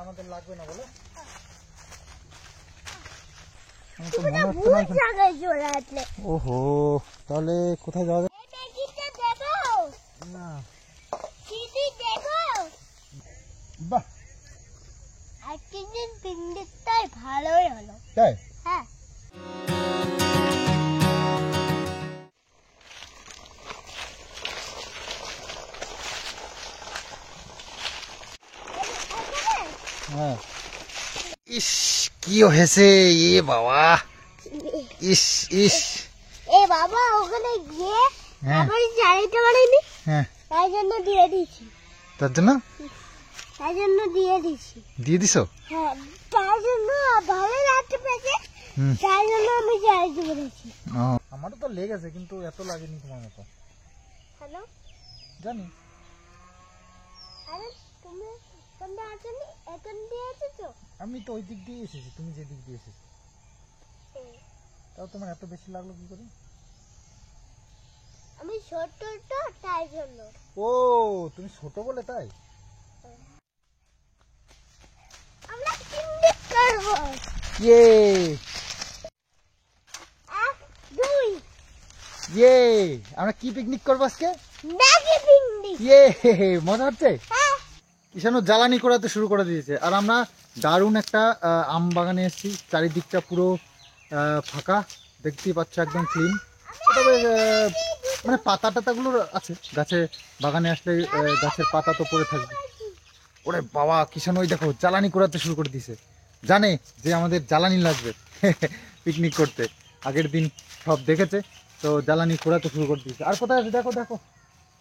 আমাদের লাগবে না বলে ওহো, তাহলে কোথায় যাওয়া যায়? না বাহ, ভালোই হলো। তাই? হ্যাঁ, হ্যাঁ। ইস কি হয়েছে এ বাবা, ইস ইস। এ বাবা ওখানে গিয়ে আবার জানিতে পারিনি, হ্যাঁ, তাই জন্য দিয়ে দিছি। তার জন্য দিয়ে দিছি। দিয়ে দিছো? হ্যাঁ, তার জন্য ভালো লাগতে পেয়েছে, তাই জন্য আমি জানিতে পেরেছি। আমারও তো লেগেছে কিন্তু এত লাগেনি তোমার মতো। হ্যালো, জানি। আরে তুমি কোনটা আসনি, এখন দিয়ে এসেছো? আমি তো ওই দিক দিয়ে এসেছি, তুমি যে দিক দিয়ে এসেছো। তাও তোমার এত বেশি লাগলো কি করে? আমি ছোট তো, তাই জন্য। ও তুমি ছোট বলে তাই? আমরা পিকনিক করব। ইয়ে এক দুই, ইয়ে, আমরা কি পিকনিক করবো আজকে? Maggi picnic. ইয়ে, মজা হচ্ছে। হ্যাঁ, কিষানু জ্বালানি করাতে শুরু করে দিয়েছে। আর আমরা দারুণ একটা আম বাগানে এসেছি, চারিদিকটা পুরো ফাঁকা, দেখতেই পাচ্ছ, একদম ক্লিন। তবে মানে পাতা টাতাগুলো আছে গাছে, বাগানে আসলে গাছের পাতা তো পড়ে থাকবে। ওরে বাবা, কিষানু ওই দেখো জ্বালানি করাতে শুরু করে দিয়েছে, জানে যে আমাদের জ্বালানি লাগবে পিকনিক করতে। আগের দিন সব দেখেছে, তো জ্বালানি করাতে শুরু করে দিয়েছে। আর কোথায় আছে দেখো দেখো,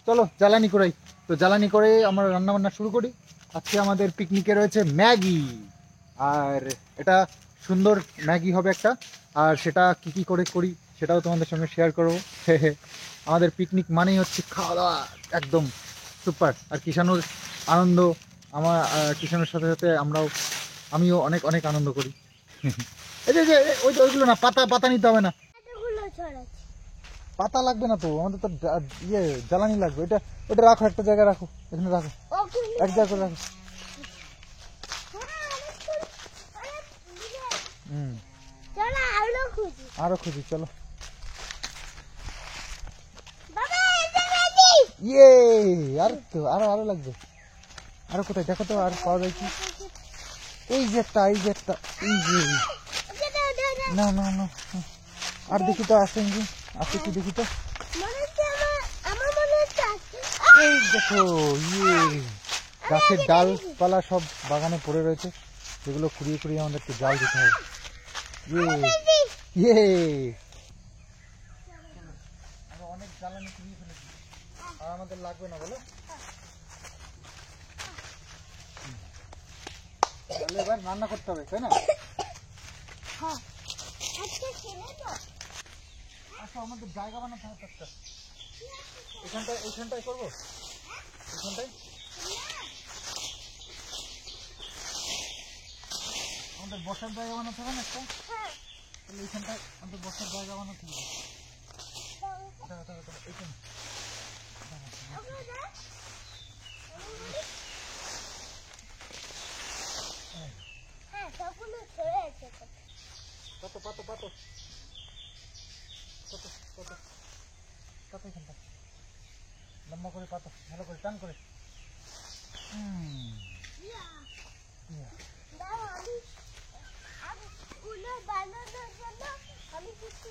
চলো জ্বালানি করাই। তো জ্বালানি করে আমরা রান্না বান্না শুরু করি। আজকে আমাদের পিকনিকে রয়েছে ম্যাগি, আর এটা সুন্দর ম্যাগি হবে একটা। আর সেটা কি কি করে করি সেটাও তোমাদের সঙ্গে শেয়ার করবো। আমাদের পিকনিক মানেই হচ্ছে খাওয়া দাওয়া, একদম সুপার। আর কিষানুর আনন্দ, আমার কিষানুর সাথে সাথে আমিও অনেক অনেক আনন্দ করি। এই যে ওইগুলো না, পাতা পাতা নিতে হবে না, এতগুলো ছড়াচ্ছি। পাতা লাগবে না তো, আমাদের তো ইয়ে জ্বালানি লাগবে। ওটা রাখো, একটা জায়গায় রাখো, এখানে রাখো, ওকে, এক জায়গায় রাখো। চলো আরো খুঁজি, চলো। বাবা এটা রেডি। ইয়ে, আর তো আরো লাগবে। আরো কোথায় দেখো তো, আর পাওয়া যায় কি? এই যে একটা, এই যে না না না, আর দেখি তো আসে কি আছে, কি দেখি তো। মনে হচ্ছে আমার মনে হচ্ছে এই দেখো, ইয়ে, গাছের ডালপালা সব বাগানে পড়ে রয়েছে, সেগুলো কুড়িয়ে কুড়িয়ে আমাদেরকে জাল দিতে হবে। ইয়ে, আমরা অনেক জ্বালানি কুড়িয়ে ফেলেছি, আর আমাদের লাগবে না বলো। তাহলে এবার রান্না করতে হবে, তাই না? হ্যাঁ, আজকে ছেলে তো আচ্ছা, আমাদের জায়গা বানাতে হবে একটা। এইখানটায় করবো, এইখানটায় আমাদের বসার জায়গা বানাতে হবে না একটা। তাহলে এইখানটায় আমাদের বসার জায়গা বানাতে হবে। এইখানে হ্যাঁ, সবগুলো ছড়ে আছে। পাতো এখানটা লম্বা করে পাতো, ভালো করে টান করে। দাও, আমি গুলো বানানোর জন্য আমি কিছু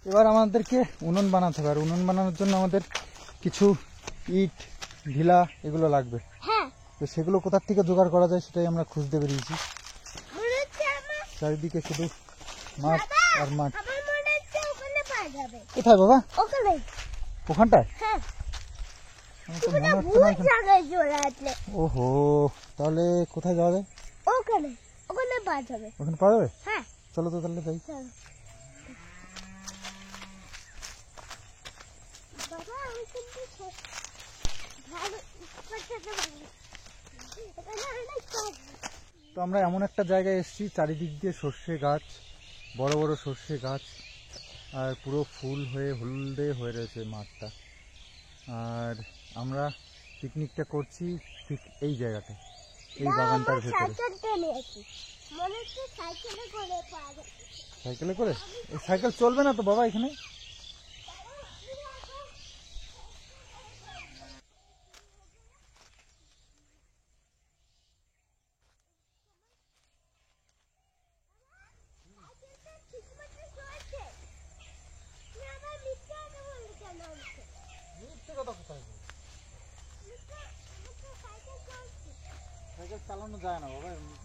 এবার আমাদেরকে উনুন বানাতে হবে। আর উনুন বানানোর জন্য আমাদের কিছু ইট, ঢিলা এগুলো লাগবে। হ্যাঁ, তো সেগুলো কোথার থেকে জোগাড় করা যায় সেটাই আমরা খুঁজতে বেরিয়েছি। মনে হচ্ছে চারিদিকে শুধু মাঠ আর মাঠ। আমার মনে হচ্ছে ওখানে পাওয়া যাবে। কোথায় বাবা? ওখানে। ওখানটায়? হ্যাঁ, আমার তো মনে হচ্ছে ভুল না এখানে। জায়গায় চলে আসলে। ওহো, তাহলে কোথায় যাওয়া যায়? ওখানে পাওয়া যাবে। ওখানে পাওয়া যাবে? হ্যাঁ, চলো তো তাহলে যাই। চলো। বাবা আমি কিন্তু ভালো করতে পারি। এখানে অনেক কাজ। তো আমরা এমন একটা জায়গায় এসেছি, চারিদিক দিয়ে সর্ষে গাছ, বড় বড় সর্ষে গাছ, আর পুরো ফুল হয়ে হলদে হয়ে রয়েছে মাঠটা। আর আমরা পিকনিকটা করছি ঠিক এই জায়গাতে, এই বাগানটার ভেতরে। সাইকেলটা নিয়েছি, মনে হচ্ছে সাইকেলে করে পাওয়া যায়। সাইকেলে করে? এই সাইকেল চলবে না তো বাবা এখানে। সাইকেল চালানো যায় না বাবা এমনি।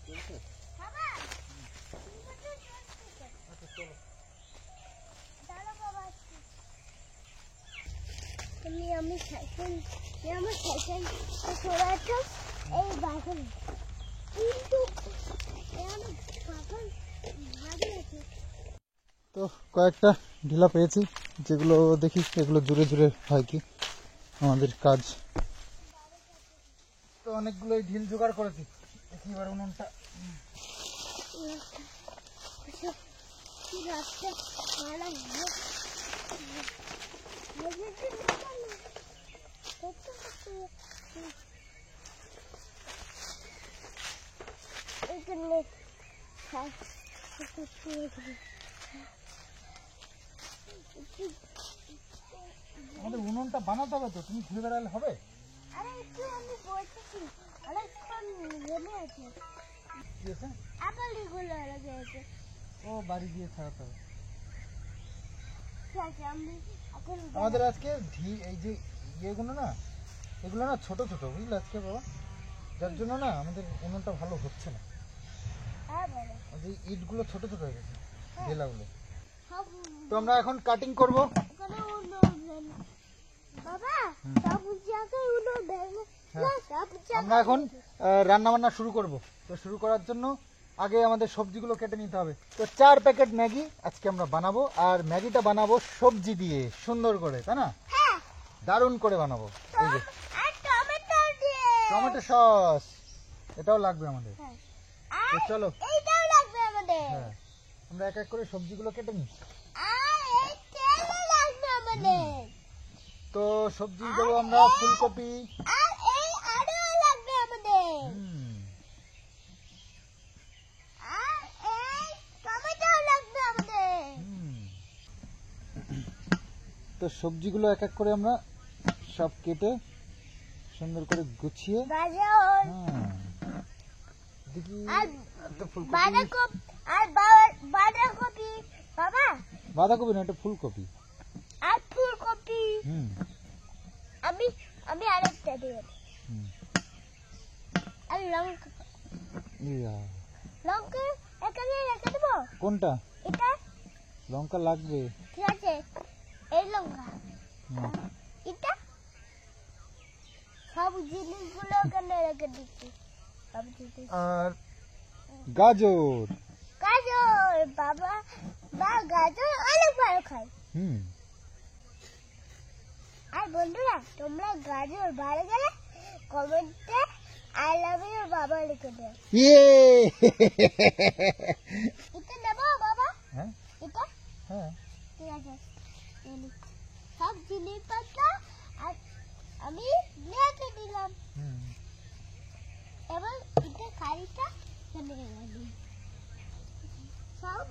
চলছে? আচ্ছা চলো। আমি সাইকেল চড়াচ্ছি এই বাগানে, কিন্তু তো কয়েকটা ঢিলা পেয়েছি, যেগুলো দেখি এগুলো জুড়ে জুড়ে হয় কি আমাদের কাজ। তো অনেকগুলোই ঢিল জোগাড় করেছি, দেখি এবার উনুনটা। আমাদের উনুনটা বানাতে হবে তো, তুমি ঘুরে বেড়ালে হবে? আরে একটু আমি বলতেছি, অনেকক্ষণ জমে আছে, কি আছে? আপেলগুলো লেগে আছে। ও বাড়ি দিয়ে ছাড়াতে হবে। ঠিক আছে, আমি আমাদের আজকে এই যে ইয়েগুলো না, এগুলো না ছোট ছোট, বুঝলে আজকে বাবা, যার জন্য না আমাদের উনুনটা ভালো হচ্ছে না। হ্যাঁ বলো। যে ইটগুলো ছোট ছোট হয়ে গেছে, ঢেলাগুলো। সব তো আমরা এখন কাটিং করব। ওখানে বাবা সবুজ জায়গায় উনো দেয় না, আমরা এখন রান্না বান্না শুরু করব। তো শুরু করার জন্য আগে আমাদের সবজিগুলো কেটে নিতে হবে। তো 4 প্যাকেট ম্যাগি আজকে আমরা বানাবো, আর ম্যাগিটা বানাবো সবজি দিয়ে সুন্দর করে, তাই না? হ্যাঁ, দারুণ করে বানাবো। এই যে আর টমেটো দিয়ে, টমেটো সস এটাও লাগবে আমাদের। হ্যাঁ, তো আর চলো, এইটাও লাগবে আমাদের, হ্যাঁ আমরা এক এক করে সবজিগুলো কেটে নিই। আর এই তেলও লাগবে আমাদের, তো সবজি দেবো আমরা ফুলকপি, আর এই আলু লাগবে আমাদের, আর এই টমেটো লাগবে আমাদের। তো সবজিগুলো এক এক করে আমরা সব কেটে সুন্দর করে গুছিয়ে, গাজর দেখি আর একটা ফুলকপি, বাঁধাকপি, আর বাঁধাকপি বাবা, বাঁধাকপি না এটা ফুলকপি। আর ফুলকপি, হুম আমি আরেকটা দেব, আর লঙ্কা, ইয়া, লঙ্কা এখানে রেখে দেবো। কোনটা? এটা লঙ্কা লাগবে। ঠিক আছে, এই লঙ্কা, এটা সব জিনিসগুলো এখানে রেখে দিচ্ছি, সব জিনিস। আর গাজর, গাজর বাবা, গাজর অনেক ভালো খাই। আর বন্ধুরা, তোমরা গাজর ভালো গেলে কমেন্টে আই লাভ ইউ বাবা লিখে দাও। ইয়ে এটা নেবো বাবা? হ্যাঁ এটা হ্যাঁ ঠিক আছে, সব জিনিসপত্র আর আমি রেখে দিলাম। এবার এটা কারিটা চলে গেল সব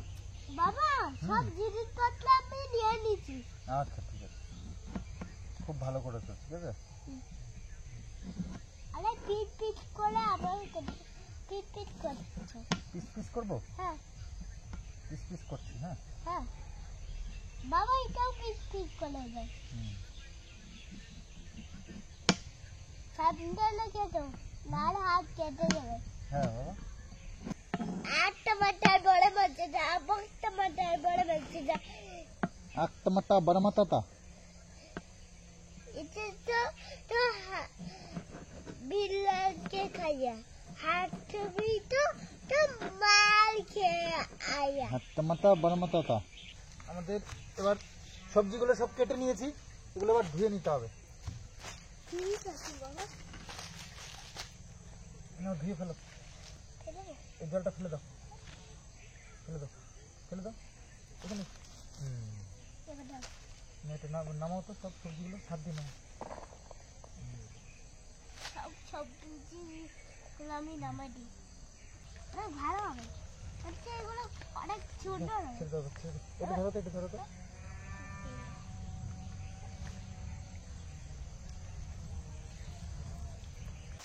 বাবা, সব জিনিসপত্র আমি নিয়ে নিচ্ছি। আচ্ছা ঠিক আছে, খুব ভালো করেছো। ঠিক আছে, আরে পিট পিট করে আবার পিট পিট করছো। পিস পিস করবো? হ্যাঁ পিস পিস করছি। হ্যাঁ হ্যাঁ বাবা, এটাও পিট পিট করে দেয়। সাবধানে কেটো, নাহলে হাত কেটে যাবে। হ্যাঁ বাবা, আর টমাটার বড় মজা দা, আবার টমাটার বড় মজা দা। একটা মাটা বড় মাতা। এটা তো বিল্লাকে খাইয়া, হাত ছবি তো মার খেয়ে আয়া। একটা মাটা বড় মাতা। আমাদের এবার সবজিগুলো সব কেটে নিয়েছি, এগুলো এবার ধুয়ে নিতে হবে। ঠিক আছে বাবা, ধুয়ে ফেলো, এই জলটা ফেলে দাও, ফেলে দাও, ফেলে দাও এখানে। এটা নামাও তো সব সবজিগুলো হাত দিয়ে নামাও। সব সবজিগুলো আমি নামাই দিই, অনেক ভালো হবে। হচ্ছে এগুলো অনেক ছোট হবে। ছেড়ে দাও, ছেড়ে দাও। এটা ধরো তো, এটা ধরো তো।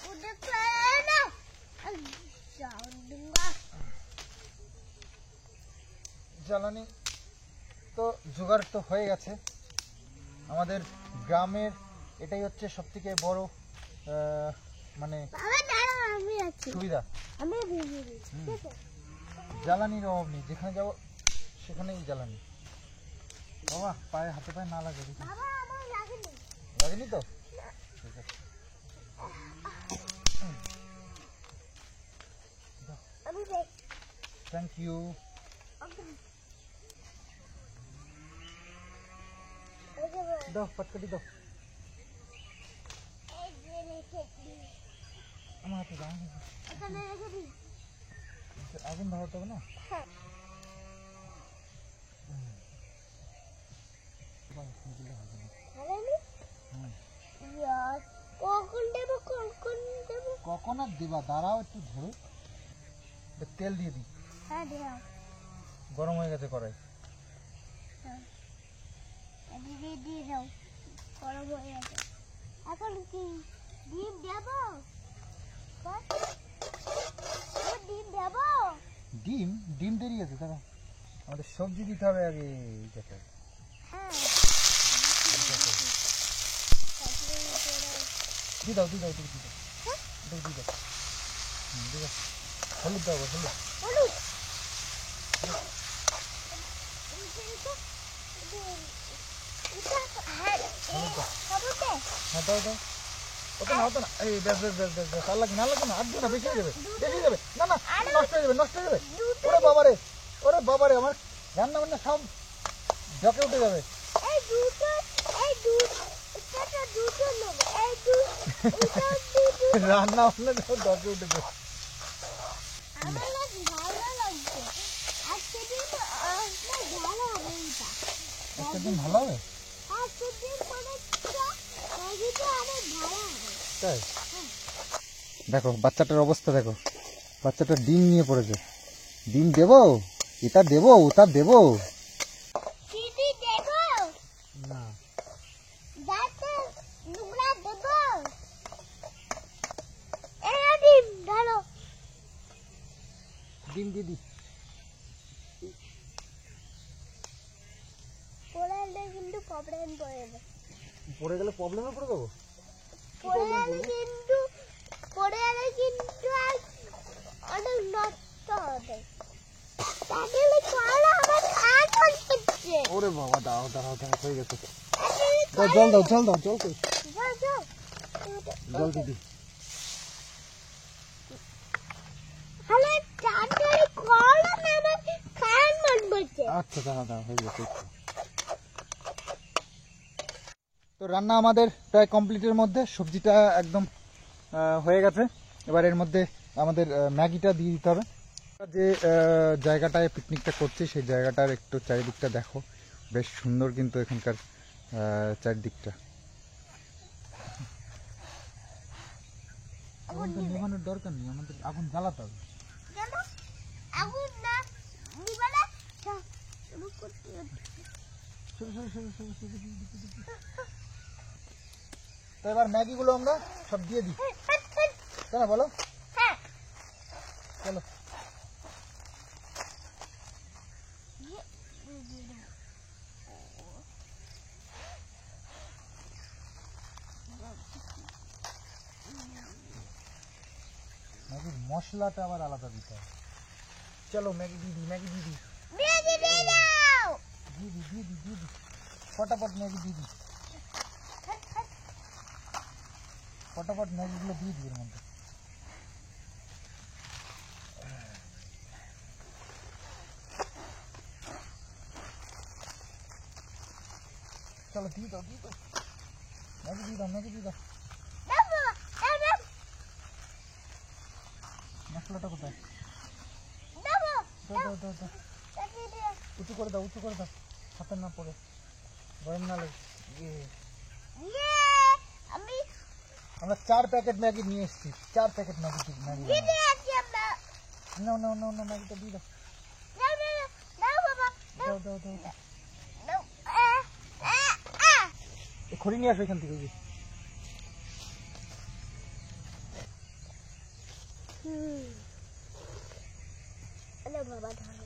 उधर चला ना, जान दूंगा। জ্বালানি তো জোগাড় তো হয়ে গেছে। আমাদের গ্রামের এটাই হচ্ছে সবথেকে বড় মানে বাবা দাঁড়াও, আমি আছি, সুবিধা। আমি ভিজে দিই, ঠিক আছে? জ্বালানির অভাব নেই, যেখানে যাবো সেখানেই জ্বালানি। বাবা পায়ে হাতে পায়ে না লাগে, দেখি বাবা আমার লাগেনি। লাগেনি তো? ঠিক আছে। আমি দেখ, থ্যাংক ইউ। ওকে ওকে বল, দাও পাটকাটি দাও, এই যে রেখে দিই, আমার হাতে দাও। এখানে রেখে দিই। আগুন ধরাতে হবে না? হ্যাঁ, ভালোই ইয়ার কখন দেবো, কখন দেবো? কখন আর দিবা, দাঁড়াও একটু ধরো। তেল দিয়ে দিই, হ্যাঁ দাও, গরম হয়ে গেছে কড়াই। দিয়ে দিয়ে দাও, গরম হয়ে গেছে। এখন কি ডিম দেবো? বল, আমি ডিম দেবো? ডিম ডিম দেরি আছে, দাঁড়া আমাদের সবজি দিতে হবে আগে। এইটাতে হ্যাঁ, দিয়ে দাও, দিয়ে দাও, দিয়ে দাও, দিয়ে দাও, দিয়ে দাও। ঠিক আছে, হলুদ দাও, হলুদ। হলুদ হ্যাঁ দাও দাও, ওটা না, ওটা না। এই বেশ বেশ বেশ বেশ বেশ, আর লাগে না, আর লাগে না, আর দিও না, বেশি হয়ে যাবে, বেশি হয়ে যাবে। না না, নষ্ট হয়ে যাবে, নষ্ট হয়ে যাবে। ওরে বাবারে, ওরে বাবারে, আমার রান্না বান্না সব জকে উঠে যাবে। রান্না বান্না সব জকে উঠে যাবে। একটা দিন ভালো হবে তাই। দেখো বাচ্চাটার অবস্থা, দেখো বাচ্চাটা ডিম নিয়ে পড়েছে। ডিম দেবো, এটা দেবো, ওটা দেবো না। ডিম দিদি কিন্তু প্রবলেম পড়ে যাবে, পড়ে গেলে প্রবলেমে পড়ে দেবো। পড়ে গেলে কিন্তু আর অনেক নষ্ট হবে। তাহলে চলো আমার খাট হচ্ছে। ওরে বাবা, দাও দাঁড়াও দাঁড়াও, হয়ে গেছে। দাও জল দাও, জল দাও, জল কই? জল দিদি। হলে তাড়াতাড়ি করো না, আমার খান মন বলছে। আচ্ছা দাঁড়াও দাঁড়াও, হয়ে গেছে। তো রান্না আমাদের প্রায় কমপ্লিটের মধ্যে, সবজিটা একদম হয়ে গেছে। এবার এর মধ্যে আমাদের ম্যাগিটা দিয়ে দিতে হবে। যে জায়গাটায় পিকনিকটা করছি সেই জায়গাটার একটু চারিদিকটা দেখো, বেশ সুন্দর কিন্তু এখানকার চারিদিকটা। আগুন তো নেভানোর দরকার নেই, আমাদের আগুন জ্বালাতে হবে। কেন আগুন না নিবালে শুরু করতে হবে। তো এবার ম্যাগিগুলো আমরা সব দিয়ে দিই, তাই না বলো? হ্যাঁ, চলো। ম্যাগির মশলাটা আবার আলাদা দিতে হবে। চলো ম্যাগি দিয়ে দিই, ম্যাগি দিয়ে দিই, দিয়ে দাও। দিয়ে দিই, দিয়ে দিই, দিয়ে দিই, ফটাফট ম্যাগি দিয়ে দিই, ফটাফট ম্যাগিগুলো দিয়ে দিই এর মধ্যে। চলো দিয়ে দাও, দিয়ে দাও, ম্যাগি দিয়ে দাও, ম্যাগি দিয়ে দাও। মশলাটা কোথায়? দাও দাও দাও দাও, উঁচু করে দাও, উঁচু করে দাও, হাতে না পড়ে। গরম না লাগে ইয়ে আমি আমরা 4 প্যাকেট ম্যাগি নিয়ে এসেছি 4 প্যাকেট ম্যাগি দিতে আছি আমরা না ম্যাগিটা দিয়ে দাও দাও দাও বাবা দাও দাও এই খড়ি নিয়ে আসো এখান থেকে আরে বাবা ধরো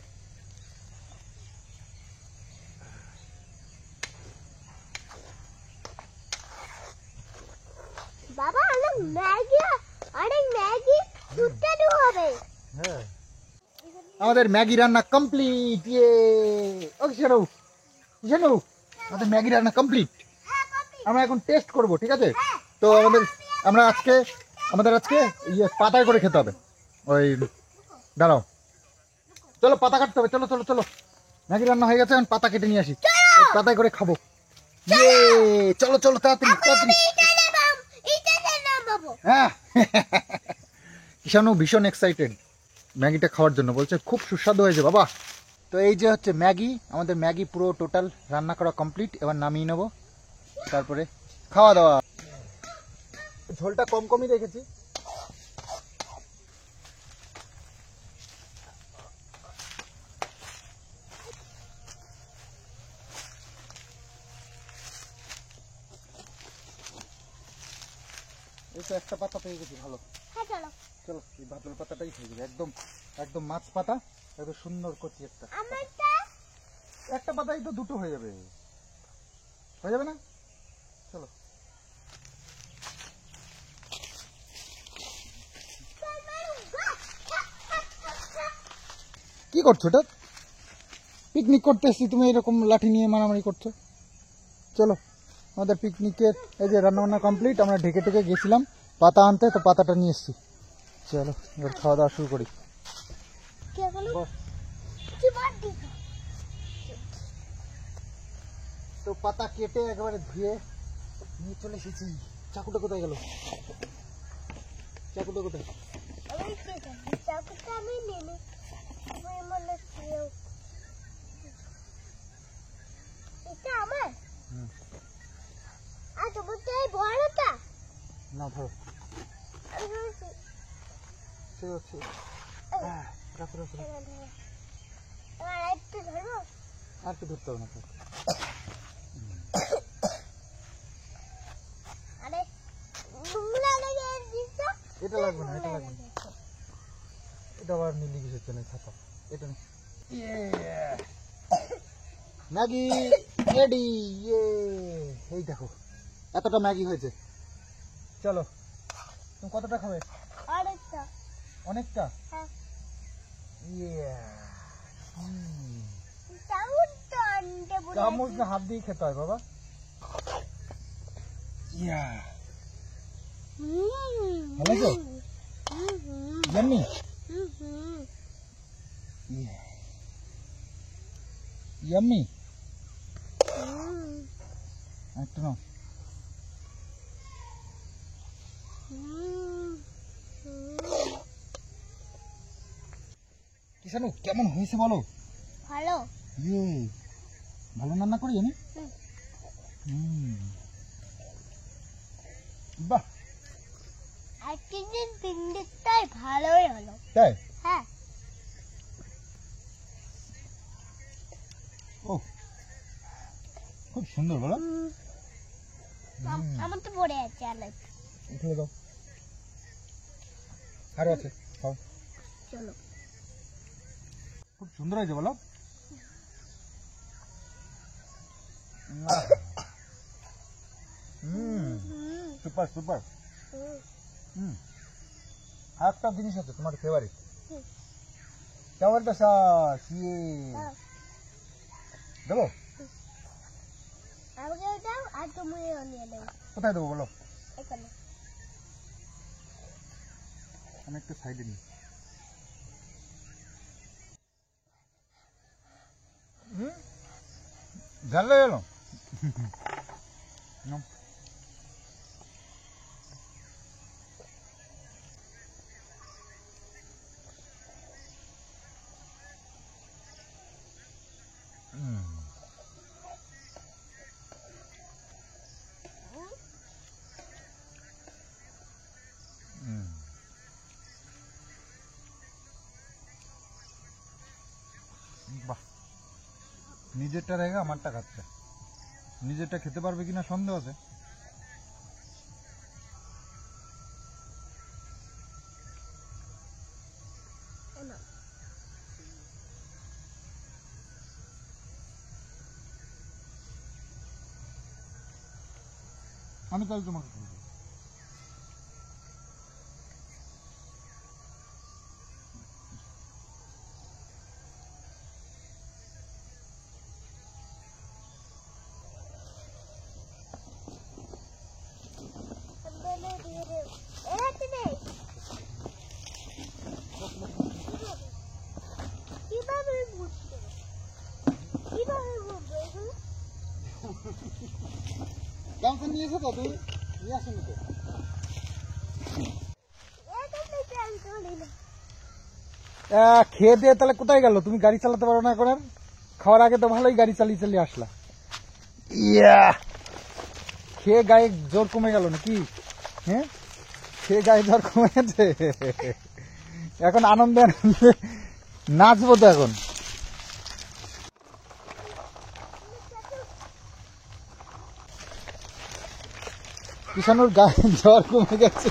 বাবা অনেক ম্যাগি দুধটা হবে হ্যাঁ আমাদের ম্যাগি রান্না কমপ্লিট ওকে জানো আমাদের ম্যাগি রান্না কমপ্লিট আমরা এখন টেস্ট করব ঠিক আছে তো আমাদের আজকে পাতায় করে খেতে হবে ওই দাঁড়াও চলো পাতা কাটতে হবে চলো ম্যাগি রান্না হয়ে গেছে এখন পাতা কেটে নিয়ে আসি পাতায় করে খাবো চলো তাড়াতাড়ি হ্যাঁ কিষানু ভীষণ এক্সাইটেড ম্যাগিটা খাওয়ার জন্য বলছে খুব সুস্বাদু হয়েছে বাবা তো এই যে হচ্ছে ম্যাগি আমাদের ম্যাগি পুরো টোটাল রান্না করা কমপ্লিট এবার নামিয়ে নেবো তারপরে খাওয়া দাওয়া ঝোলটা কমই রেখেছি এই তো একটা পাতা পেয়ে গেছি ভালো হ্যাঁ চলো চলো এই ভাতল পাতাটাই হয়ে যাবে একদম মাছ পাতা একদম সুন্দর করছি একটা পাতাই তো দুটো হয়ে যাবে না চলো কি করছো এটা পিকনিক করতে এসছি তুমি এরকম লাঠি নিয়ে মারামারি করছো চলো আমাদের পিকনিকের এই যে রান্নাবান্না কমপ্লিট আমরা ঢেকে গেছিলাম পাতা আনতে তো পাতাটা নিয়ে এসছি চলো এবার খাওয়া দাওয়া শুরু করি তো পাতা কেটে একেবারে ধুয়ে নিয়ে চলে এসেছি চাকুটা কোথায় গেল চাকুটা কোথায় না ধরো আর কি ধরতে হবে না এটা লাগবে না এটা আবার মিলি গেছে না খাতা এটা ম্যাগি রেডি এই দেখো এতটা ম্যাগি হয়েছে চলো তুমি কতটা খাবে অনেকটা চামচ না হাত দিয়ে খেতে হয় বাবা ভালো তো জানি ইয়াম্মি একটা নাও কিষানু কেমন হয়েছে বলো ভালো ভালো রান্না করি জানি বাহ আজকের দিন পিকনিকটাই ভালোই হলো তাই হ্যাঁ ও খুব সুন্দর বলো আমার তো পড়ে আছে অনেক উঠে দাও আরো আছে খাও চলো খুব সুন্দর হয়েছে বলো সুপার একটা জিনিস আছে তোমার ফেভারিট টমেটো সস দেবো আমাকে দাও আর তুমি নিয়ে দাও কোথায় দেবো বলো এখানে আমি একটু সাইডে নিই ঝাল লেগে গেল নিজেরটা রেখে আমারটা খাচ্ছে। নিজেরটা খেতে পারবে কিনা সন্দেহ আছে। না আমি তাহলে তোমাকে খাবো। কিভাবে বুঝতে কিভাবে বুঝবো এগুলো? গামছা নিয়ে এসো তো, তুমি নিয়ে আসেনি তো। খেয়ে দিয়ে তাহলে কোথায় গেল? তুমি গাড়ি চালাতে পারো না এখন আর? খাওয়ার আগে তো ভালোই গাড়ি চালিয়ে চালিয়ে আসলা। ইয়া, খেয়ে গায়ে জোর কমে গেল নাকি? হ্যাঁ, খেয়ে গায়ে জোর কমে গেছে। এখন আনন্দে আনন্দে নাচবো তো এখন। কিষানুর গায়ে জ্বর কমে গেছে।